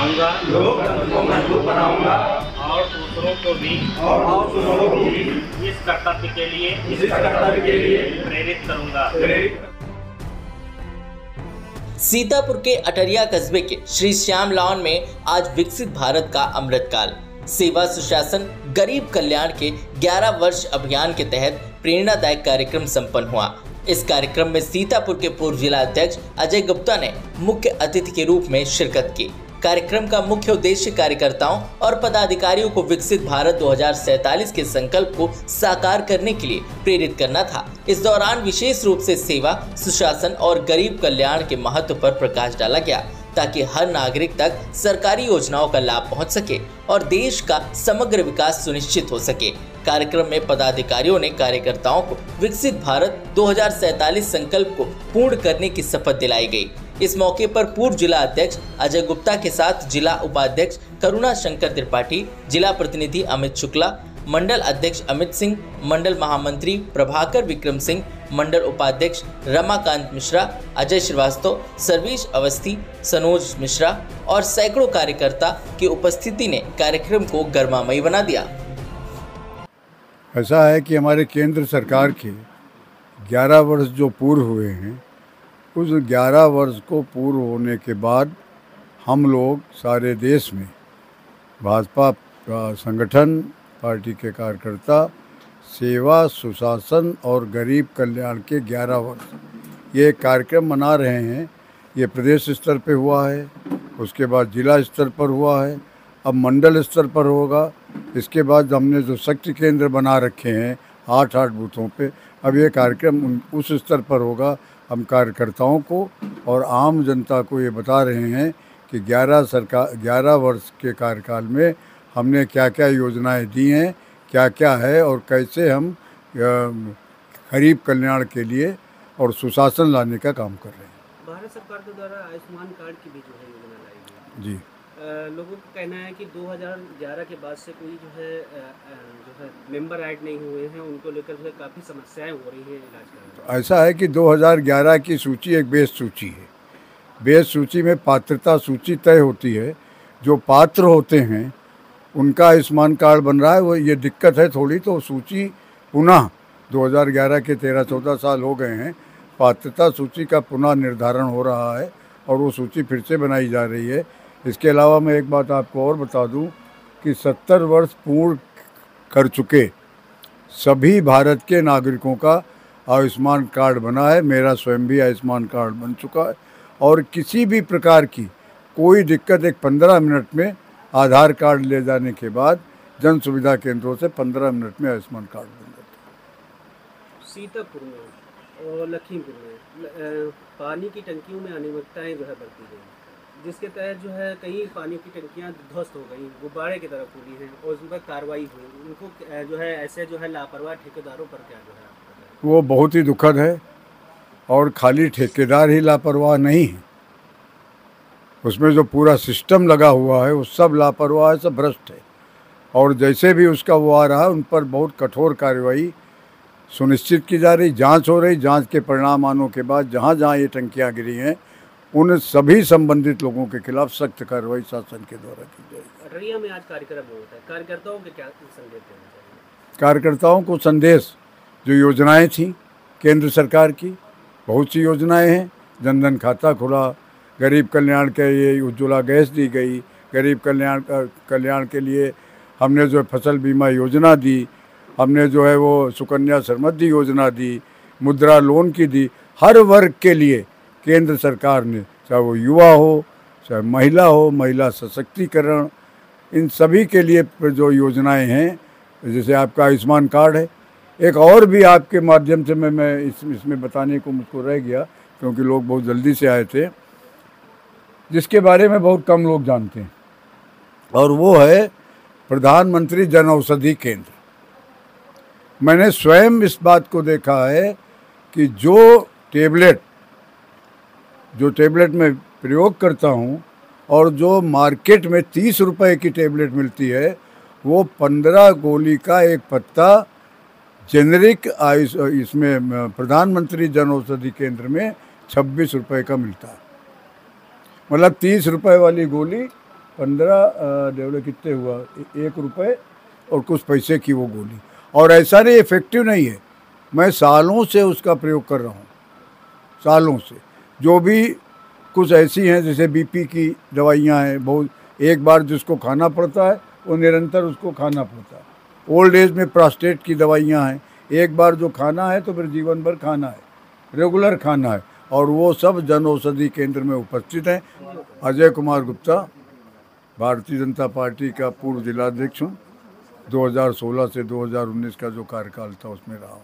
बनाऊंगा और दूसरों को भी इस कर्तव्य के लिए प्रेरित करूंगा। सीतापुर के अटरिया कस्बे के श्री श्याम लॉन में आज विकसित भारत का अमृतकाल सेवा सुशासन गरीब कल्याण के 11 वर्ष अभियान के तहत प्रेरणादायक कार्यक्रम संपन्न हुआ। इस कार्यक्रम में सीतापुर के पूर्व जिला अध्यक्ष अजय गुप्ता ने मुख्य अतिथि के रूप में शिरकत की। कार्यक्रम का मुख्य उद्देश्य कार्यकर्ताओं और पदाधिकारियों को विकसित भारत 2047 के संकल्प को साकार करने के लिए प्रेरित करना था। इस दौरान विशेष रूप से सेवा सुशासन और गरीब कल्याण के महत्व पर प्रकाश डाला गया ताकि हर नागरिक तक सरकारी योजनाओं का लाभ पहुंच सके और देश का समग्र विकास सुनिश्चित हो सके। कार्यक्रम में पदाधिकारियों ने कार्यकर्ताओं को विकसित भारत 2047 संकल्प को पूर्ण करने की शपथ दिलाई गई। इस मौके पर पूर्व जिला अध्यक्ष अजय गुप्ता के साथ जिला उपाध्यक्ष करुणा शंकर त्रिपाठी, जिला प्रतिनिधि अमित शुक्ला, मंडल अध्यक्ष अमित सिंह, मंडल महामंत्री प्रभाकर विक्रम सिंह, मंडल उपाध्यक्ष रमाकांत मिश्रा, अजय श्रीवास्तव, सर्वेश अवस्थी, सनोज मिश्रा और सैकड़ों कार्यकर्ता की उपस्थिति ने कार्यक्रम को गर्मामयी बना दिया। ऐसा है कि हमारे केंद्र सरकार के 11 वर्ष जो पूर्ण हुए हैं, उस 11 वर्ष को पूर्ण होने के बाद हम लोग सारे देश में भाजपा संगठन, पार्टी के कार्यकर्ता सेवा सुशासन और गरीब कल्याण के 11 वर्ष ये कार्यक्रम मना रहे हैं। ये प्रदेश स्तर पे हुआ है, उसके बाद जिला स्तर पर हुआ है, अब मंडल स्तर पर होगा। इसके बाद हमने जो शक्ति केंद्र बना रखे हैं 8 बूथों पे, अब ये कार्यक्रम उस स्तर पर होगा। हम कार्यकर्ताओं को और आम जनता को ये बता रहे हैं कि 11 वर्ष के कार्यकाल में हमने क्या क्या योजनाएं दी हैं, क्या क्या है और कैसे हम गरीब कल्याण के लिए और सुशासन लाने का काम कर रहे हैं। भारत सरकार के द्वारा आयुष्मान कार्ड की भी जो है योजना लाई गई। जी, लोगों का कहना है कि 2011 के बाद से कोई जो है मेंबर ऐड नहीं हुए हैं, उनको लेकर जो है काफ़ी समस्याएं हो रही हैं इलाज का। ऐसा है कि 2011 की सूची एक बेस सूची है। बेस सूची में पात्रता सूची तय होती है। जो पात्र होते हैं उनका आयुष्मान कार्ड बन रहा है। वो ये दिक्कत है थोड़ी, तो सूची पुनः 2011 के 13-14 साल हो गए हैं, पात्रता सूची का पुनः निर्धारण हो रहा है और वो सूची फिर से बनाई जा रही है। इसके अलावा मैं एक बात आपको और बता दूं कि 70 वर्ष पूर्ण कर चुके सभी भारत के नागरिकों का आयुष्मान कार्ड बना है। मेरा स्वयं भी आयुष्मान कार्ड बन चुका है और किसी भी प्रकार की कोई दिक्कत एक 15 मिनट में आधार कार्ड ले जाने के बाद जन सुविधा केंद्रों से 15 मिनट में आयुष्मान कार्ड बन जाता है। सीतापुर में और लखीमपुर में पानी की टंकियों में अनियमितताएं जो है बरती गई, जिसके तहत जो है कई पानी की टंकियां ध्वस्त हो गई, गुब्बारे की तरह खुली हैं और उन पर कार्रवाई हुई। उनको जो है ऐसे जो है लापरवाह ठेकेदारों पर क्या जो है वो बहुत ही दुखद है। और खाली ठेकेदार ही लापरवाह नहीं है, उसमें जो पूरा सिस्टम लगा हुआ है वो सब लापरवाह है, सब भ्रष्ट है। और जैसे भी उसका वो आ रहा है उन पर बहुत कठोर कार्रवाई सुनिश्चित की जा रही, जांच हो रही। जांच के परिणाम आने के बाद जहां जहां ये टंकियां गिरी हैं उन सभी संबंधित लोगों के खिलाफ सख्त कार्रवाई शासन के द्वारा की जाएगी। अटरिया में आज कार्यक्रम होता है, कार्यकर्ताओं के क्या संदेश देना चाहिए? कार्यकर्ताओं को संदेश, जो योजनाएं थी केंद्र सरकार की, बहुत सी योजनाएं हैं। जनधन खाता खुला, गरीब कल्याण के लिए उज्ज्वला गैस दी गई, गरीब कल्याण के लिए हमने जो फसल बीमा योजना दी, हमने जो है वो सुकन्या समृद्धि योजना दी, मुद्रा लोन की दी। हर वर्ग के लिए केंद्र सरकार ने, चाहे वो युवा हो, चाहे महिला हो, महिला सशक्तिकरण, इन सभी के लिए जो योजनाएं हैं, जैसे आपका आयुष्मान कार्ड है। एक और भी आपके माध्यम से मैं इसमें बताने को मुझको रह गया, क्योंकि लोग बहुत जल्दी से आए थे, जिसके बारे में बहुत कम लोग जानते हैं, और वो है प्रधानमंत्री जन औषधि केंद्र। मैंने स्वयं इस बात को देखा है कि जो टेबलेट में प्रयोग करता हूँ और जो मार्केट में 30 रुपए की टेबलेट मिलती है, वो 15 गोली का एक पत्ता जेनरिक इसमें प्रधानमंत्री जन औषधि केंद्र में 26 रुपए का मिलता है। मतलब 30 रुपए वाली गोली 15 डेवले कितने हुआ, 1 रुपये और कुछ पैसे की वो गोली। और ऐसा नहीं इफेक्टिव नहीं है, मैं सालों से उसका प्रयोग कर रहा हूँ, सालों से। जो भी कुछ ऐसी हैं जैसे बीपी की दवाइयाँ हैं, बहुत एक बार जिसको खाना पड़ता है वो निरंतर उसको खाना पड़ता है। ओल्ड एज में प्रोस्टेट की दवाइयाँ हैं, एक बार जो खाना है तो फिर जीवन भर खाना है, रेगुलर खाना है। और वो सब जन औषधि केंद्र में उपस्थित हैं। अजय कुमार गुप्ता, भारतीय जनता पार्टी का पूर्व जिलाध्यक्ष हूँ। 2016 से 2019 का जो कार्यकाल था उसमें रहा हूँ।